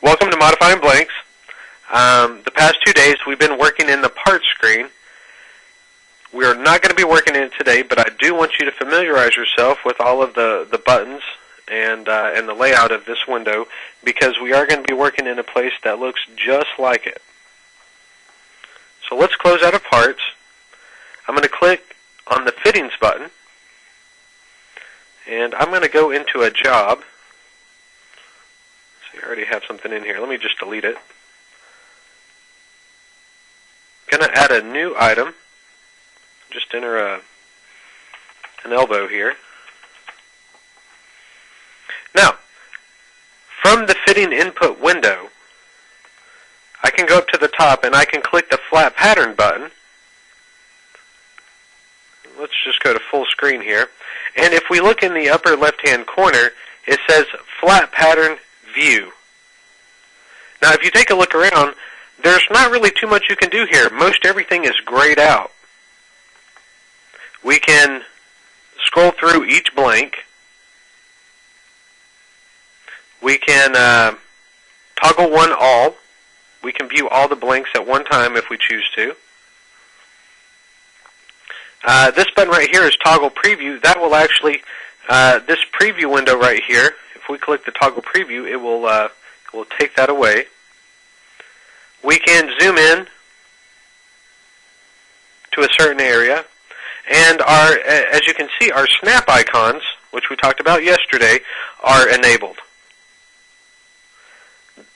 Welcome to Modifying Blanks. The past 2 days we've been working in the parts screen. We are not going to be working in it today, but I do want you to familiarize yourself with all of the buttons and the layout of this window, because we are going to be working in a place that looks just like it. So let's close out of parts. I'm going to click on the fittings button, and I'm going to go into a job. I already have something in here. Let me just delete it. I'm going to add a new item. Just enter an elbow here. Now, from the fitting input window, I can go up to the top and I can click the flat pattern button. Let's just go to full screen here. And if we look in the upper left-hand corner, it says flat pattern view. Now, if you take a look around, there's not really too much you can do here. Most everything is grayed out. We can scroll through each blank. We can toggle one all. We can view all the blanks at one time if we choose to. This button right here is toggle preview. That will actually, this preview window right here, if we click the toggle preview, it will take that away. We can zoom in to a certain area, and as you can see, our snap icons, which we talked about yesterday, are enabled.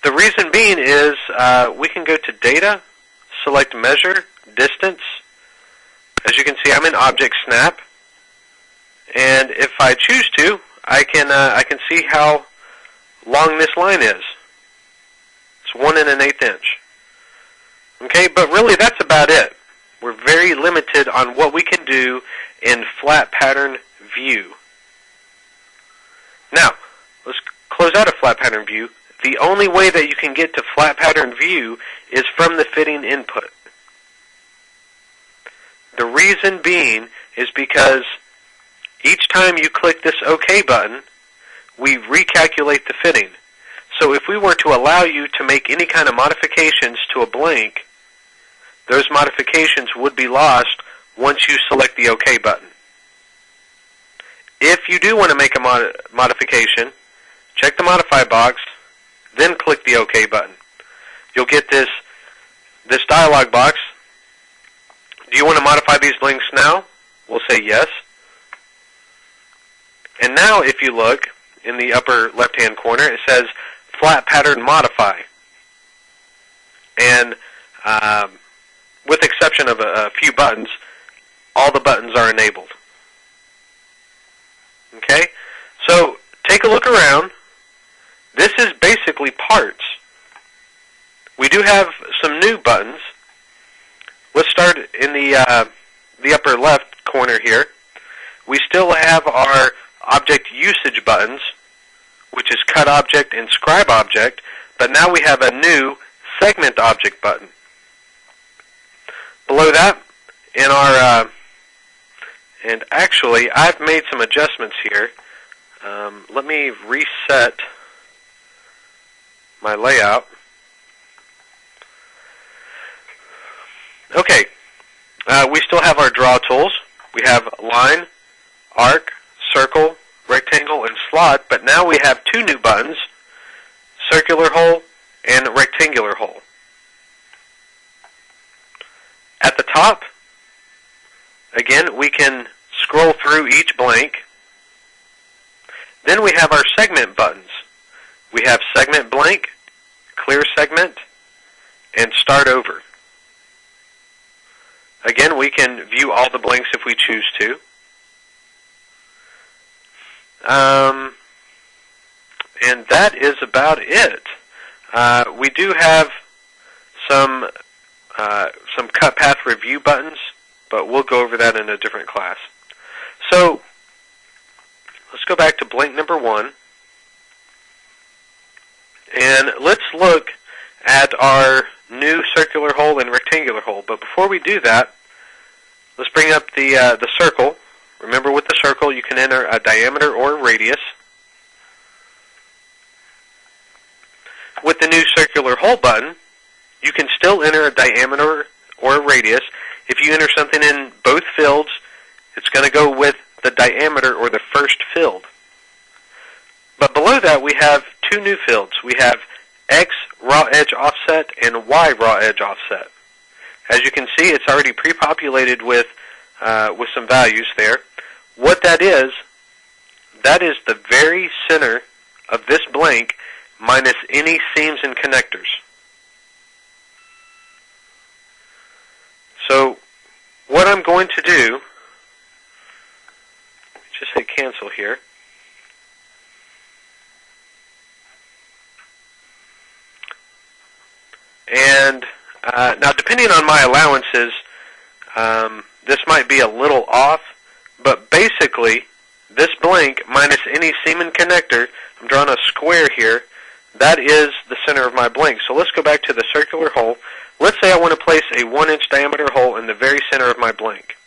The reason being is we can go to Data, select Measure, Distance. As you can see, I'm in Object Snap, and if I choose to, I can see how long this line is. It's 1 1/8 inch. Okay, but really that's about it. We're very limited on what we can do in flat pattern view. Now, let's close out of flat pattern view. The only way that you can get to flat pattern view is from the fitting input. The reason being is because each time you click this OK button, we recalculate the fitting. So if we were to allow you to make any kind of modifications to a blank, those modifications would be lost once you select the OK button. If you do want to make a modification, check the Modify box, then click the OK button. You'll get this dialog box. Do you want to modify these blanks now? We'll say yes. And now if you look in the upper left-hand corner, it says Flat Pattern Modify. And with exception of a few buttons, all the buttons are enabled. Okay? So take a look around. This is basically parts. We do have some new buttons. Let's start in the upper left corner here. We still have our object usage buttons, which is cut object and scribe object, but now we have a new segment object button. Below that, in our, and actually I've made some adjustments here. Let me reset my layout. Okay, we still have our draw tools. We have line, arc, circle, rectangle, and slot, but now we have two new buttons, circular hole and rectangular hole. At the top, again, we can scroll through each blank. Then we have our segment buttons. We have segment blank, clear segment, and start over. Again, we can view all the blanks if we choose to. And that is about it. We do have some cut path review buttons, but we'll go over that in a different class. So let's go back to blank number 1, and let's look at our new circular hole and rectangular hole. But before we do that, let's bring up the circle. Remember, with the circle, you can enter a diameter or a radius. with the new circular hole button, you can still enter a diameter or a radius. If you enter something in both fields, it's going to go with the diameter or the first field. But below that, we have two new fields. We have X raw edge offset and Y raw edge offset. As you can see, it's already pre-populated with some values there. What that is the very center of this blank minus any seams and connectors. So what I'm going to do, just hit cancel here. And now, depending on my allowances, this might be a little off, but basically, this blank minus any seam and connector, I'm drawing a square here, that is the center of my blank. So let's go back to the circular hole. Let's say I want to place a 1-inch diameter hole in the very center of my blank.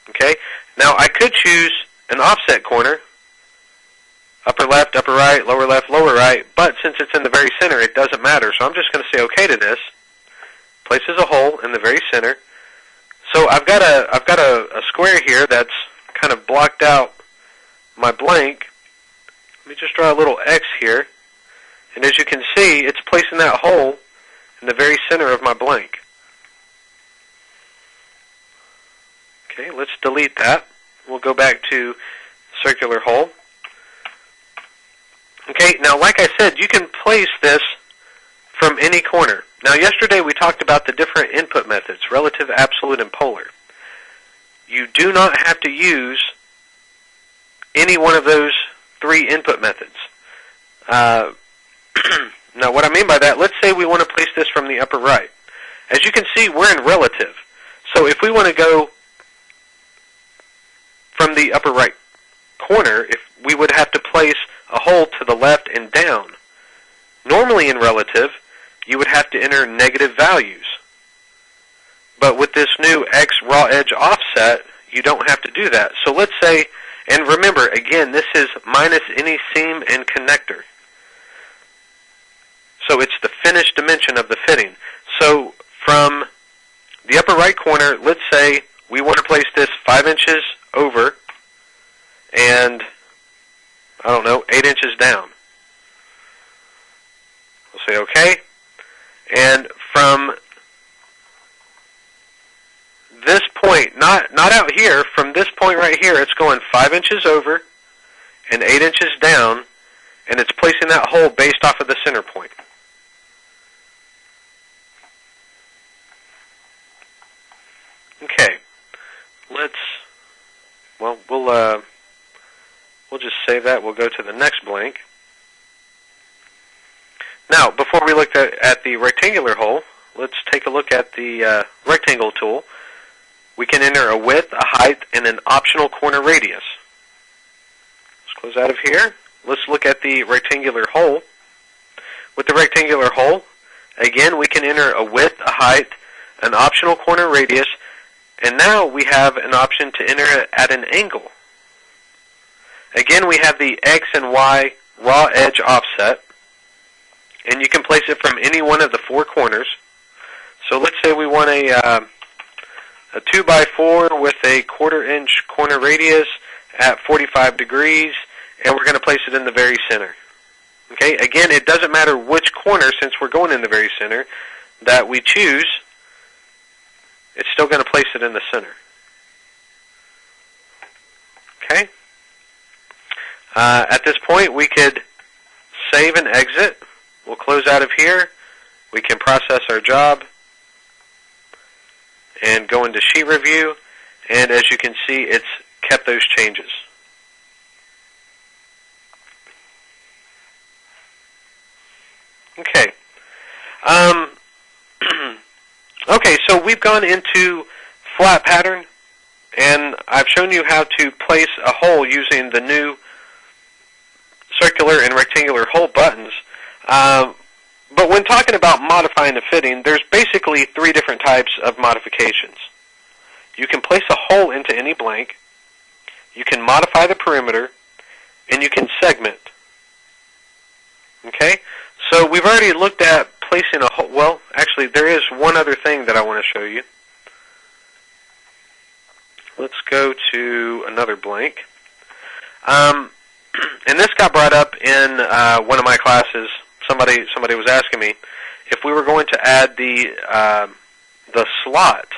Okay? Now, I could choose an offset corner, upper left, upper right, lower left, lower right, but since it's in the very center, it doesn't matter. So I'm just going to say OK to this. Places a hole in the very center. So I've got a square here that's kind of blocked out my blank. Let me just draw a little X here. And as you can see, it's placing that hole in the very center of my blank. Okay, let's delete that. We'll go back to circular hole. Okay, now like I said, you can place this from any corner. Now yesterday we talked about the different input methods, relative, absolute, and polar. You do not have to use any one of those three input methods. Now what I mean by that, let's say we want to place this from the upper right. As you can see, we're in relative. So if we want to go from the upper right corner, we would have to place a hole to the left and down. Normally in relative, you would have to enter negative values. But with this new X raw edge offset, you don't have to do that. So let's say, and remember, again, this is minus any seam and connector. So it's the finished dimension of the fitting. So from the upper right corner, let's say we want to place this 5 inches over and, I don't know, 8 inches down. We'll say OK. And from this point, not out here, from this point right here, it's going 5 inches over and 8 inches down, and it's placing that hole based off of the center point. Okay, we'll just save that. We'll go to the next blank. Now, before we look at the rectangular hole, let's take a look at the rectangle tool. We can enter a width, a height, and an optional corner radius. Let's close out of here. Let's look at the rectangular hole. With the rectangular hole, again, we can enter a width, a height, an optional corner radius, and now we have an option to enter it at an angle. Again, we have the X and Y raw edge offset, and you can place it from any one of the four corners. So let's say we want a 2x4 with a 1/4 inch corner radius at 45 degrees, and we're going to place it in the very center. Okay, again, it doesn't matter which corner, since we're going in the very center, that we choose, it's still going to place it in the center. Okay? At this point, we could save and exit. We'll close out of here. We can process our job and go into sheet review, and as you can see, it's kept those changes. Okay. Okay, so we've gone into flat pattern, and I've shown you how to place a hole using the new circular and rectangular hole buttons. But when talking about modifying a fitting, there's basically three different types of modifications. You can place a hole into any blank, you can modify the perimeter, and you can segment. Okay? So we've already looked at placing a hole. Well, actually, there is one other thing that I want to show you. Let's go to another blank. And this got brought up in one of my classes. Somebody was asking me if we were going to add the slot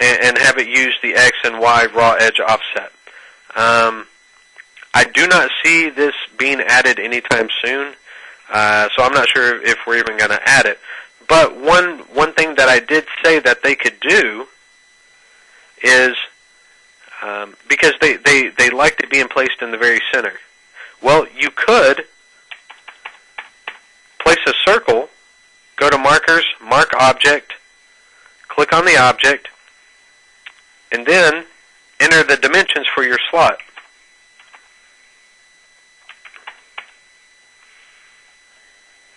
and have it use the X and Y raw edge offset. I do not see this being added anytime soon, so I'm not sure if we're even going to add it. But one thing that I did say that they could do is, because they liked it being placed in the very center. Well, you could place a circle, go to Markers, Mark Object, click on the object, and then enter the dimensions for your slot.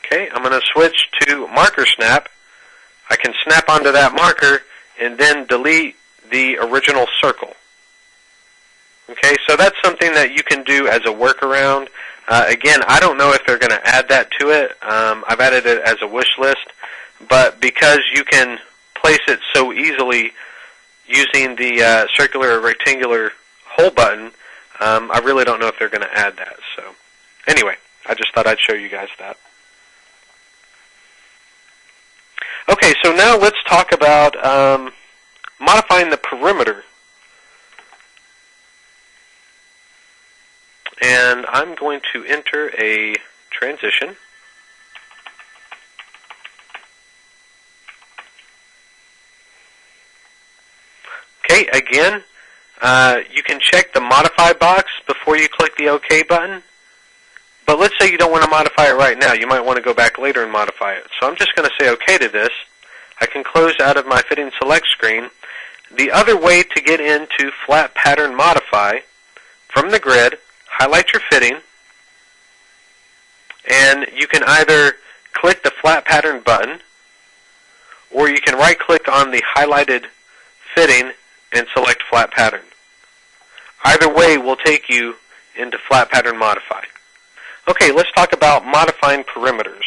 Okay, I'm going to switch to Marker Snap. I can snap onto that marker and then delete the original circle. Okay, so that's something that you can do as a workaround. Again, I don't know if they're going to add that to it. I've added it as a wish list, but because you can place it so easily using the circular or rectangular hole button, I really don't know if they're going to add that. So anyway, I just thought I'd show you guys that. Okay, so now let's talk about modifying the perimeter. And I'm going to enter a transition. Okay, again, you can check the modify box before you click the OK button. But let's say you don't want to modify it right now. You might want to go back later and modify it. So I'm just going to say OK to this. I can close out of my Fitting Select screen. The other way to get into Flat Pattern Modify, from the grid, highlight your fitting, and you can either click the Flat Pattern button, or you can right-click on the highlighted fitting and select Flat Pattern. Either way will take you into Flat Pattern Modify. Okay, let's talk about modifying perimeters.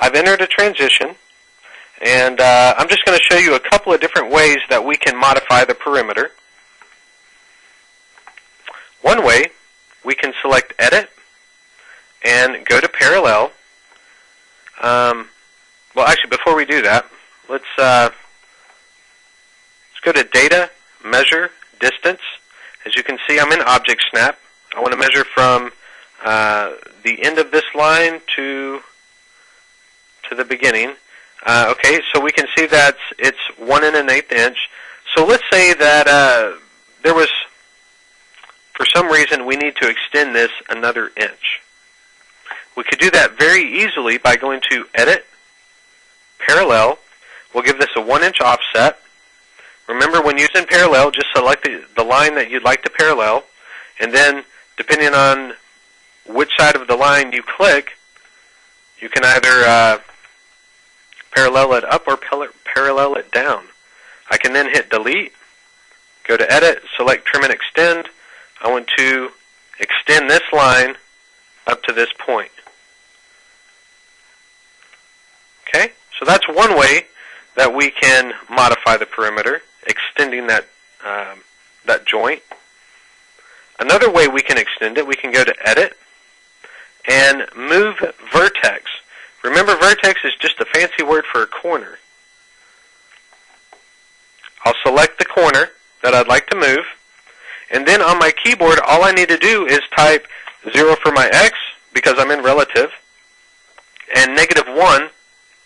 I've entered a transition, and I'm just going to show you a couple of different ways that we can modify the perimeter. One way, we can select Edit and go to Parallel. Well, actually, before we do that, let's go to Data, Measure, Distance. As you can see, I'm in Object Snap. I want to measure from the end of this line to the beginning. Okay, so we can see that it's 1 1/8 inch. So let's say that there was, for some reason, we need to extend this another inch. We could do that very easily by going to Edit, Parallel. We'll give this a 1 inch offset. Remember, when using parallel, just select the line that you'd like to parallel, and then depending on which side of the line you click, you can either parallel it up or parallel it down. I can then hit Delete, go to Edit, select Trim and Extend. I want to extend this line up to this point. Okay, so that's one way that we can modify the perimeter, extending that joint. Another way we can extend it, we can go to Edit and Move Vertex. Remember, vertex is just a fancy word for a corner. I'll select the corner that I'd like to move, and then on my keyboard, all I need to do is type 0 for my X, because I'm in relative, and -1,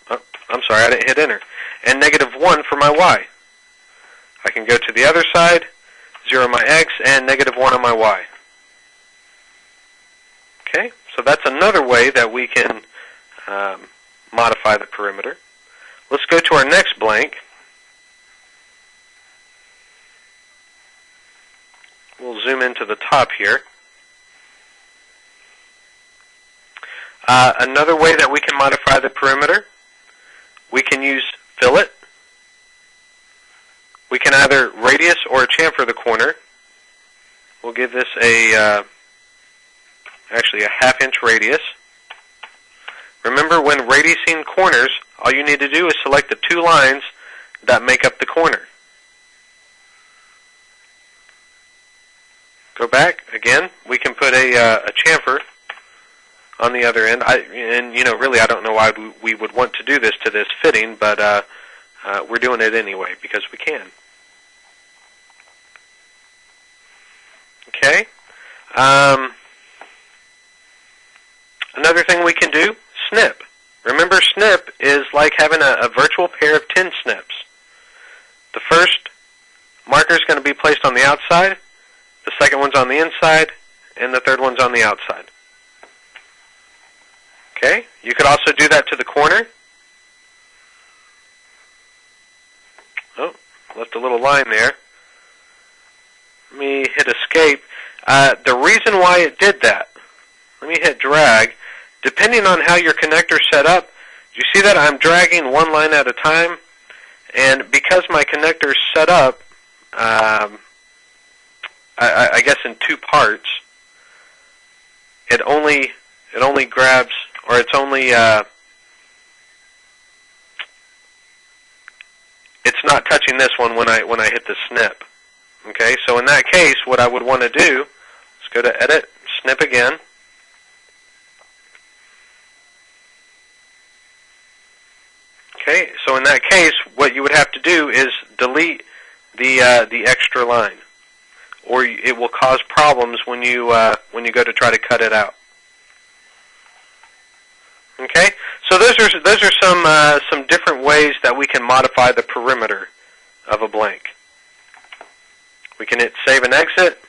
oh, I'm sorry, I didn't hit Enter, and -1 for my Y. I can go to the other side, 0 on my X, and -1 on my Y. Okay, so that's another way that we can modify the perimeter. Let's go to our next blank. We'll zoom into the top here. Another way that we can modify the perimeter, we can use Fillet. We can either radius or chamfer the corner. We'll give this a actually a 1/2 inch radius. Remember, when radiusing corners, all you need to do is select the 2 lines that make up the corner. Go back again. We can put a chamfer on the other end. Really, I don't know why we would want to do this to this fitting, but we're doing it anyway because we can. Okay. Another thing we can do, snip. Remember, snip is like having a virtual pair of 10 snips. The first marker is going to be placed on the outside, the second one's on the inside, and the third one's on the outside. Okay, you could also do that to the corner. Oh, left a little line there. Let me hit escape. The reason why it did that, let me hit drag. Depending on how your connector's set up, you see that I'm dragging one line at a time, and because my connector's set up, I guess in 2 parts, it only grabs, or it's only it's not touching this one when I hit the snip. Okay, so in that case, what I would want to do, let's go to Edit, Snip again. Okay, so in that case, what you would have to do is delete the extra line, or it will cause problems when you go to try to cut it out. Okay, so those are some different ways that we can modify the perimeter of a blank. We can hit Save and Exit,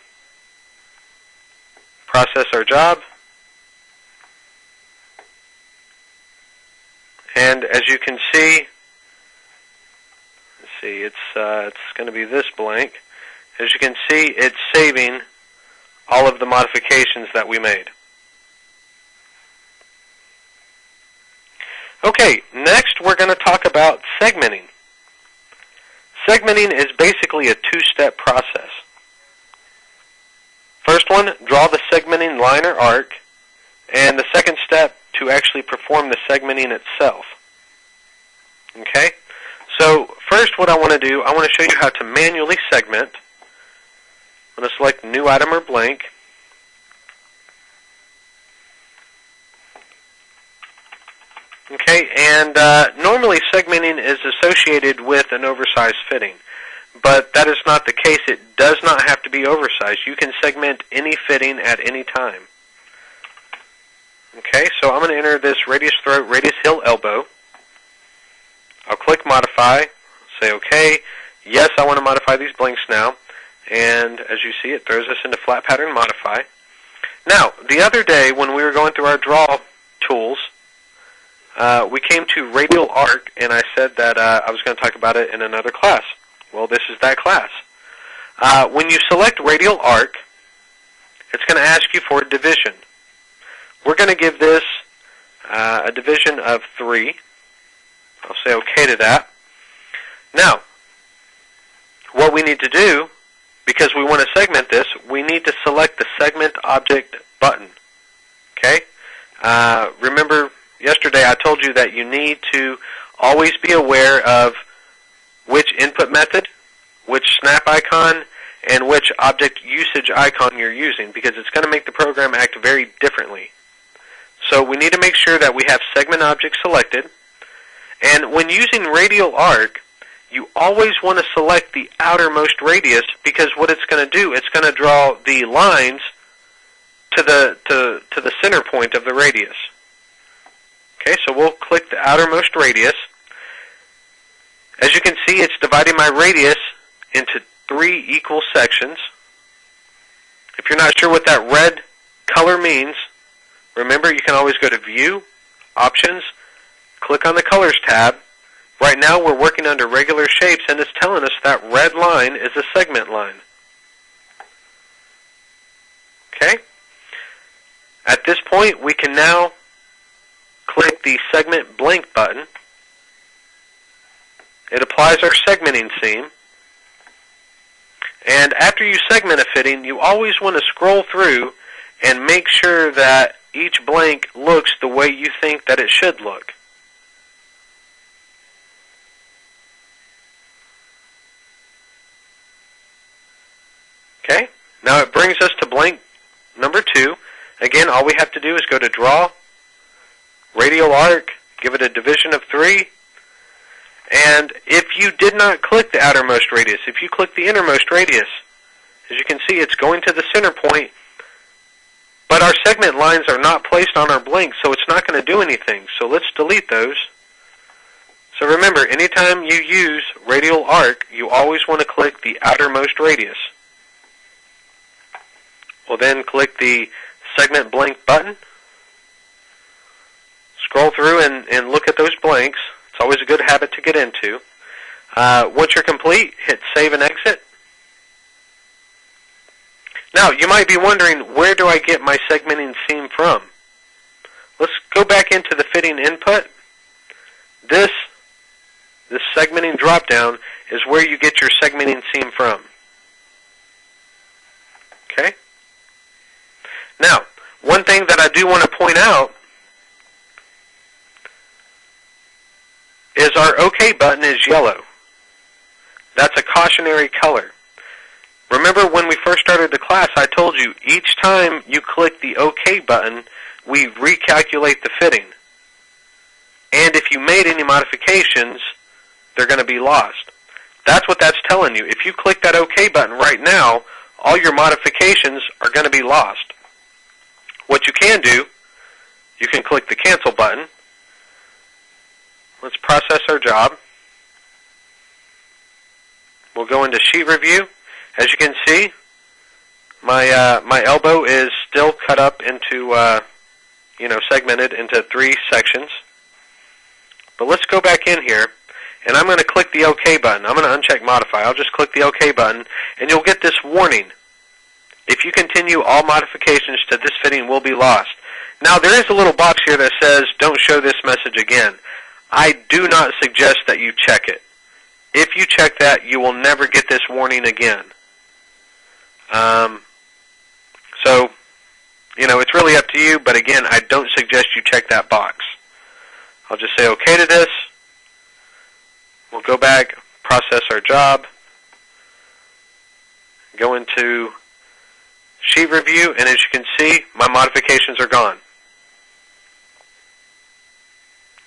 process our job, and as you can see, it's going to be this blank. As you can see, it's saving all of the modifications that we made. Okay, next we're going to talk about segmenting. Segmenting is basically a 2-step process. First one, draw the segmenting line or arc, and the second step to actually perform the segmenting itself. Okay? So first what I want to do, I want to show you how to manually segment. I'm going to select New Item or Blank. Okay, and normally segmenting is associated with an oversized fitting, but that is not the case. It does not have to be oversized. You can segment any fitting at any time. Okay, so I'm going to enter this radius throat, radius heel, elbow. I'll click Modify, say OK. Yes, I want to modify these blanks now, and as you see, it throws us into Flat Pattern Modify. Now, the other day when we were going through our draw tools, we came to radial arc, and I said that I was going to talk about it in another class. Well, this is that class. When you select radial arc, it's going to ask you for a division. We're going to give this a division of 3. I'll say OK to that. Now, what we need to do, because we want to segment this, we need to select the Segment Object button. Okay? Remember, yesterday I told you that you need to always be aware of which input method, which snap icon, and which object usage icon you're using, because it's going to make the program act very differently. So we need to make sure that we have segment object selected. And when using radial arc, you always want to select the outermost radius, because what it's going to do, it's going to draw the lines to the center point of the radius. Okay, so we'll click the outermost radius. As you can see, it's dividing my radius into 3 equal sections. If you're not sure what that red color means, remember you can always go to View, Options, click on the Colors tab. Right now we're working under regular shapes, and it's telling us that red line is a segment line. Okay? At this point, we can now click the Segment Blank button. It applies our segmenting seam. And after you segment a fitting, you always want to scroll through and make sure that each blank looks the way you think that it should look. Okay, now it brings us to blank number 2. Again, all we have to do is go to Draw, Radial Arc, give it a division of 3, and if you did not click the outermost radius, if you click the innermost radius, as you can see, it's going to the center point, but our segment lines are not placed on our blank, so it's not going to do anything. So let's delete those. So remember, anytime you use Radial Arc, you always want to click the outermost radius. We'll then click the Segment Blank button. Scroll through and look at those blanks. It's always a good habit to get into. Once you're complete, hit Save and Exit. Now, you might be wondering, where do I get my segmenting seam from? Let's go back into the fitting input. This segmenting dropdown is where you get your segmenting seam from. Okay? Now, one thing that I do want to point out is our OK button is yellow. That's a cautionary color. Remember when we first started the class, I told you each time you click the OK button, we recalculate the fitting. And if you made any modifications, they're going to be lost. That's what that's telling you. If you click that OK button right now, all your modifications are going to be lost. What you can do, you can click the Cancel button. Let's process our job. We'll go into Sheet Review. As you can see, my elbow is still cut up into, segmented into 3 sections. But let's go back in here, and I'm going to click the OK button. I'm going to uncheck Modify. I'll just click the OK button, and you'll get this warning. If you continue, all modifications to this fitting will be lost. Now, there is a little box here that says, don't show this message again. I do not suggest that you check it. If you check that, you will never get this warning again. So, it's really up to you, but again, I don't suggest you check that box. I'll just say OK to this. We'll go back, process our job, go into Sheet Review, and as you can see, my modifications are gone.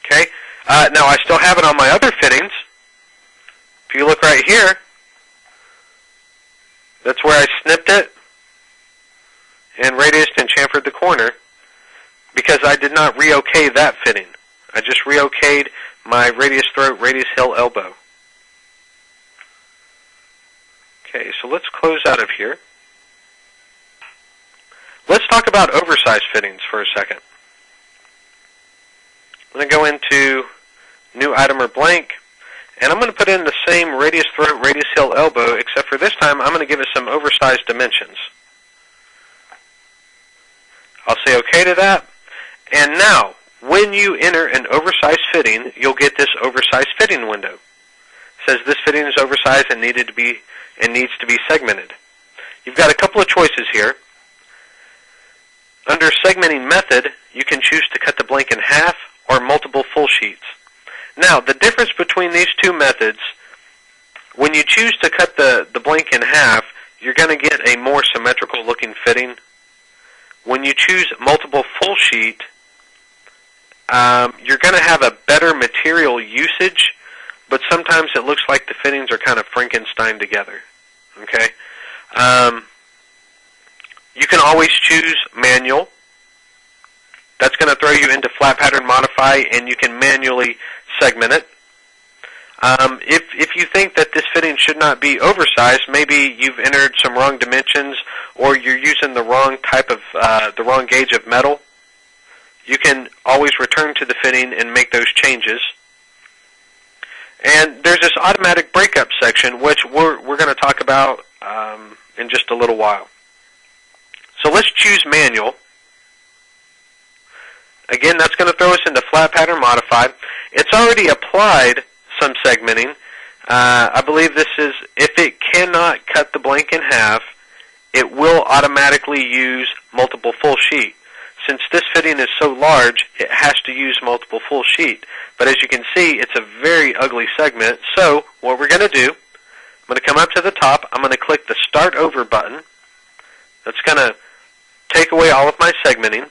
Okay? Now, I still have it on my other fittings. If you look right here, that's where I snipped it and radiused and chamfered the corner because I did not re-OK that fitting. I just re-OK'd my radius throat, radius heel elbow. Okay, so let's close out of here. Let's talk about oversized fittings for a second. I'm going to go into New Item or Blank, and I'm going to put in the same radius throat, radius heel elbow, except for this time I'm going to give it some oversized dimensions. I'll say OK to that. And now, when you enter an oversized fitting, you'll get this oversized fitting window. It says this fitting is oversized and needs to be segmented. You've got a couple of choices here. Under Segmenting Method, you can choose to cut the blank in half or multiple full sheets. Now, the difference between these two methods, when you choose to cut the blank in half, you're going to get a more symmetrical looking fitting. When you choose multiple full sheet, you're going to have a better material usage, but sometimes it looks like the fittings are kind of Frankenstein together. Okay? You can always choose manual. That's going to throw you into Flat Pattern Modify, and you can manually segment it. If you think that this fitting should not be oversized, maybe you've entered some wrong dimensions or you're using the wrong type of, the wrong gauge of metal, you can always return to the fitting and make those changes. And there's this automatic breakup section, which we're going to talk about in just a little while. So let's choose manual. Again, that's going to throw us into Flat Pattern Modify. It's already applied some segmenting. I believe this is, if it cannot cut the blank in half, it will automatically use multiple full sheet. Since this fitting is so large, it has to use multiple full sheet. But as you can see, it's a very ugly segment. So what we're going to do, I'm going to come up to the top. I'm going to click the Start Over button. That's going to take away all of my segmenting.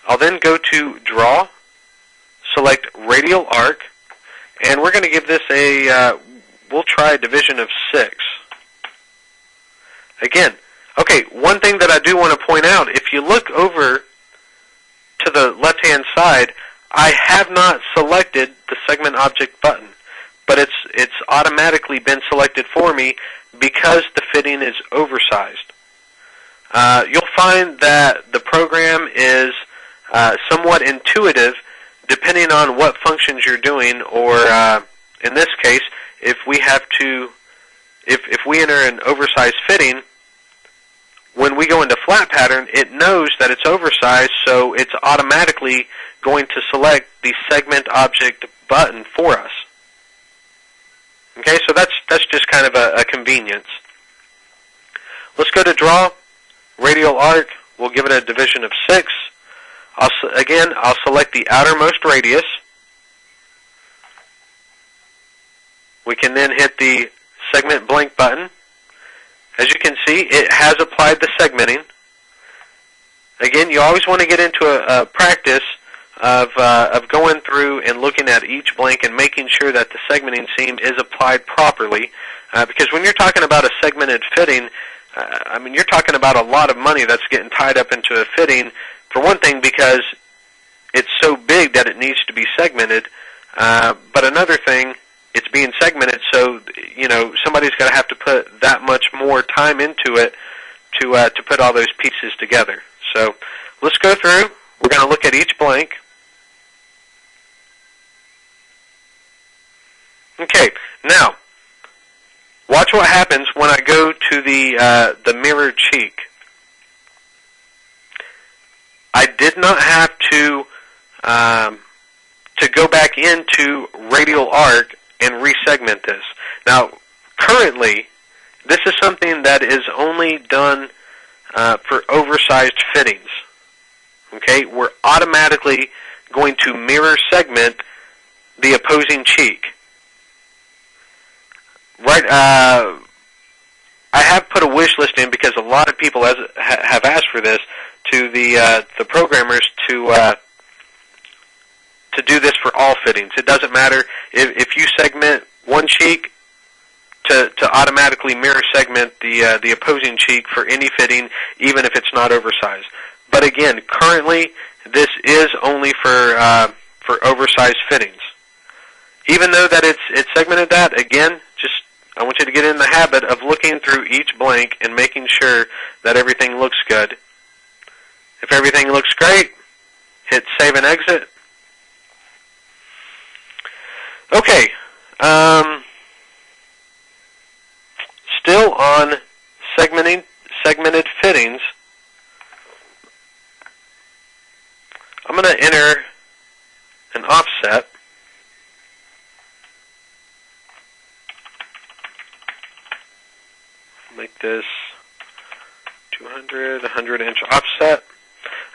I'll then go to Draw, select Radial Arc, and we're going to give this a, we'll try a division of 6. Again, okay, one thing that I do want to point out, if you look over to the left-hand side, I have not selected the Segment Object button, but it's automatically been selected for me because the fitting is oversized. You'll find that the program is somewhat intuitive depending on what functions you're doing, or in this case, if we enter an oversized fitting, when we go into flat pattern, it knows that it's oversized, so it's automatically going to select the Segment Object button for us. Okay, so that's just kind of a convenience. Let's go to Draw, Radial Arc. We'll give it a division of 6. I'll select the outermost radius. We can then hit the Segment Blank button. As you can see, it has applied the segmenting. Again, you always want to get into a practice of going through and looking at each blank and making sure that the segmenting seam is applied properly. Because when you're talking about a segmented fitting, I mean, you're talking about a lot of money that's getting tied up into a fitting. For one thing, because it's so big that it needs to be segmented. But another thing, it's being segmented, so somebody's going to have to put that much more time into it to put all those pieces together. So let's go through. We're going to look at each blank. Okay, now watch what happens when I go to the mirrored cheek. I did not have to go back into Radial Arc and resegment this. Now, currently, this is something that is only done for oversized fittings. Okay, we're automatically going to mirror segment the opposing cheek. Right, I have put a wish list in because a lot of people have asked for this to the programmers to do this for all fittings. It doesn't matter if you segment one cheek to automatically mirror segment the opposing cheek for any fitting, even if it's not oversized. But again, currently this is only for oversized fittings. Even though that it's segmented that, again, just I want you to get in the habit of looking through each blank and making sure that everything looks good. If everything looks great, hit Save and Exit. Okay, still on segmented fittings, I'm going to enter an offset. Make this 200, 100-inch offset.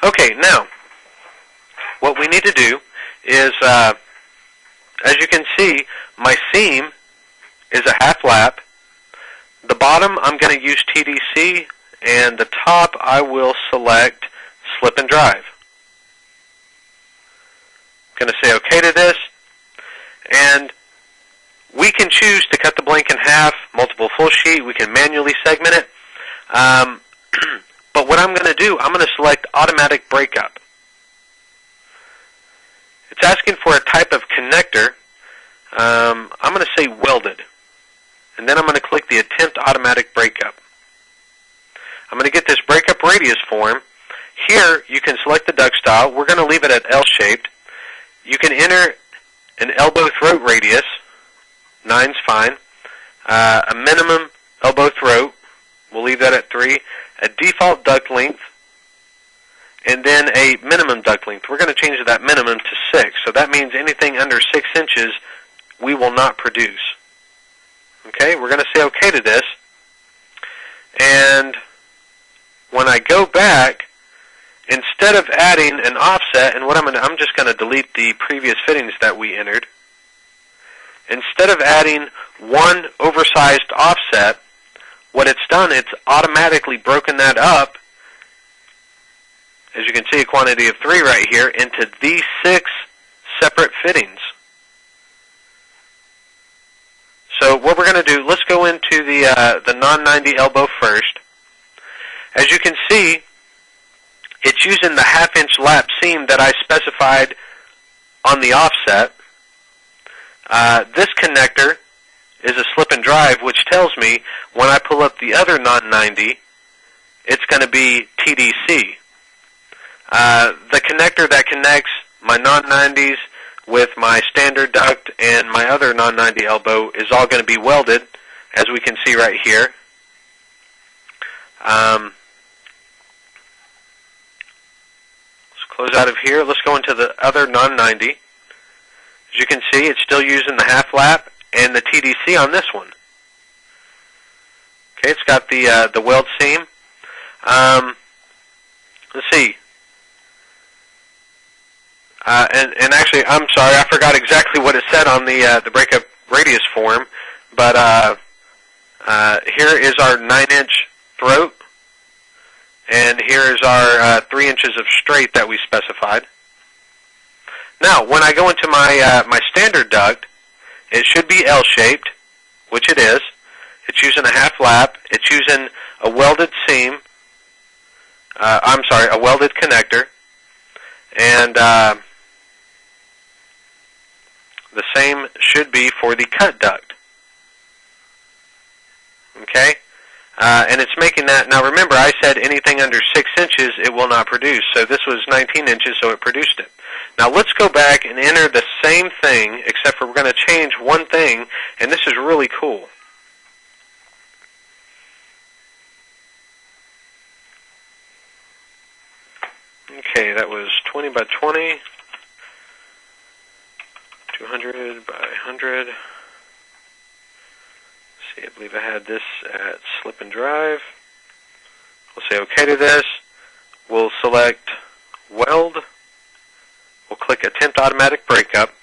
Okay, now, what we need to do is, as you can see, my seam is a half lap. The bottom, I'm going to use TDC, and the top, I will select Slip and Drive. I'm going to say OK to this, and we can choose to cut the blank in half, multiple full sheet. We can manually segment it. But what I'm going to do, I'm going to select Automatic Breakup. It's asking for a type of connector. I'm going to say welded. And then I'm going to click the Attempt Automatic Breakup. I'm going to get this breakup radius form. Here, you can select the duct style. We're going to leave it at L-shaped. You can enter an elbow throat radius. 9's fine. A minimum elbow throat. We'll leave that at 3. A default duct length. And then a minimum duct length. We're going to change that minimum to 6. So that means anything under 6 inches we will not produce. Okay, we're going to say OK to this. And when I go back, instead of adding an offset, and I'm just going to delete the previous fittings that we entered. Instead of adding one oversized offset, what it's done, it's automatically broken that up, as you can see, a quantity of 3 right here, into these 6 separate fittings. So what we're going to do, let's go into the non-90 elbow first. As you can see, it's using the 1/2 inch lap seam that I specified on the offset. This connector is a slip and drive, which tells me when I pull up the other non-90, it's going to be TDC. The connector that connects my non-90s with my standard duct and my other non-90 elbow is all going to be welded, as we can see right here. Let's close out of here. Let's go into the other non-90. As you can see, it's still using the 1/2 lap and the TDC on this one. Okay, it's got the weld seam. Let's see. And actually, I'm sorry, I forgot exactly what it said on the breakup radius form. But here is our 9-inch throat, and here is our 3 inches of straight that we specified. Now, when I go into my my standard duct, it should be L-shaped, which it is. It's using a 1/2 lap. It's using a welded seam. I'm sorry, a welded connector, and the same should be for the cut duct. Okay, and it's making that. Now, remember, I said anything under 6 inches it will not produce. So this was 19 inches, so it produced it. Now let's go back and enter the same thing, except for we're going to change one thing, and this is really cool. Okay, that was 20 by 20, 200 by 100. Let's see, I believe I had this at slip and drive. We'll say OK to this. We'll select weld. We'll click Attempt Automatic Breakup.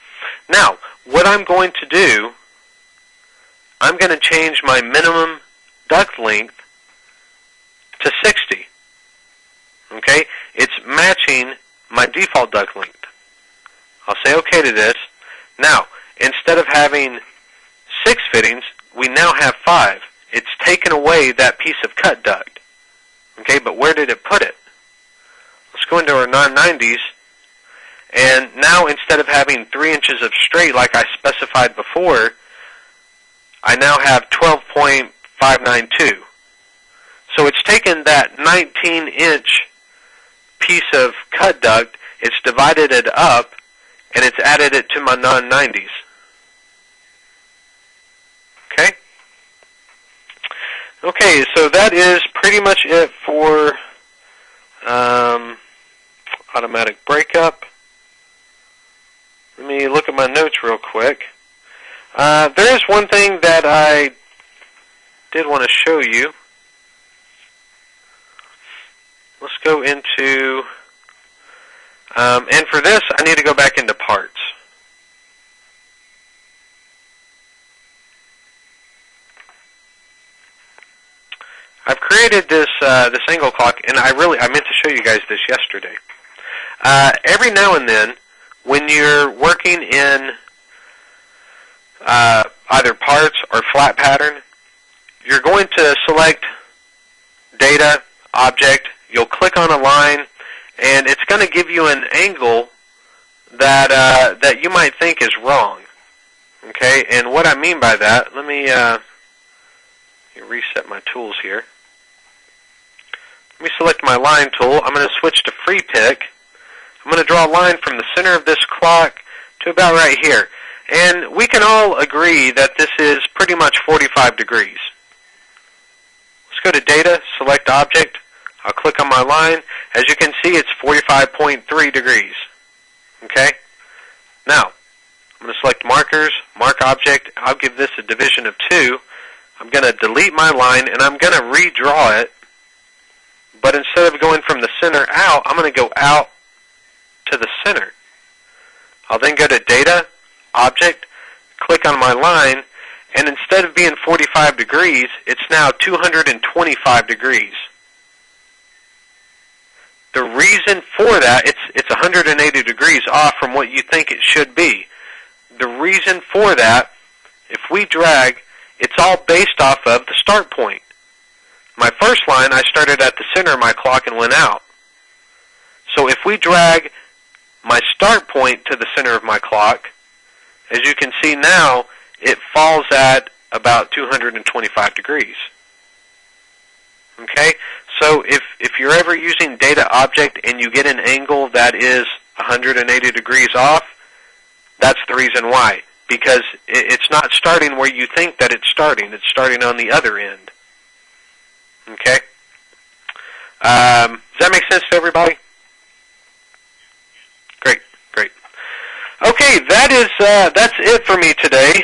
Now, what I'm going to do, I'm going to change my minimum duct length to 60. Okay? It's matching my default duct length. I'll say OK to this. Now, instead of having 6 fittings, we now have 5. It's taken away that piece of cut duct. Okay, but where did it put it? Let's go into our non-90s. And now, instead of having 3 inches of straight like I specified before, I now have 12.592. So it's taken that 19-inch piece of cut duct, it's divided it up, and it's added it to my non-90s. Okay? Okay, so that is pretty much it for automatic breakup. Let me look at my notes real quick. There is one thing that I did want to show you. Let's go into, and for this, I need to go back into parts. I've created this this angle clock, and I meant to show you guys this yesterday. Every now and then, when you're working in either parts or flat pattern, you're going to select data, object, you'll click on a line, and it's going to give you an angle that that you might think is wrong. Okay, and what I mean by that, let me reset my tools here. Let me select my line tool. I'm going to switch to free pick. I'm going to draw a line from the center of this clock to about right here. And we can all agree that this is pretty much 45 degrees. Let's go to Data, select Object. I'll click on my line. As you can see, it's 45.3 degrees. Okay? Now, I'm going to select Markers, Mark Object. I'll give this a division of 2. I'm I'm going to delete my line, and I'm going to redraw it. But instead of going from the center out, I'm going to go out to the center. I'll then go to Data, Object, click on my line, and instead of being 45 degrees, it's now 225 degrees. The reason for that, it's 180 degrees off from what you think it should be. The reason for that, if we drag, it's all based off of the start point. My first line, I started at the center of my clock and went out. So if we drag my start point to the center of my clock, as you can see now, it falls at about 225 degrees. Okay? So if you're ever using Data Object and you get an angle that is 180 degrees off, that's the reason why. Because it's not starting where you think that it's starting. It's starting on the other end. Okay? Does that make sense to everybody? Great, great. Okay, that's it for me today.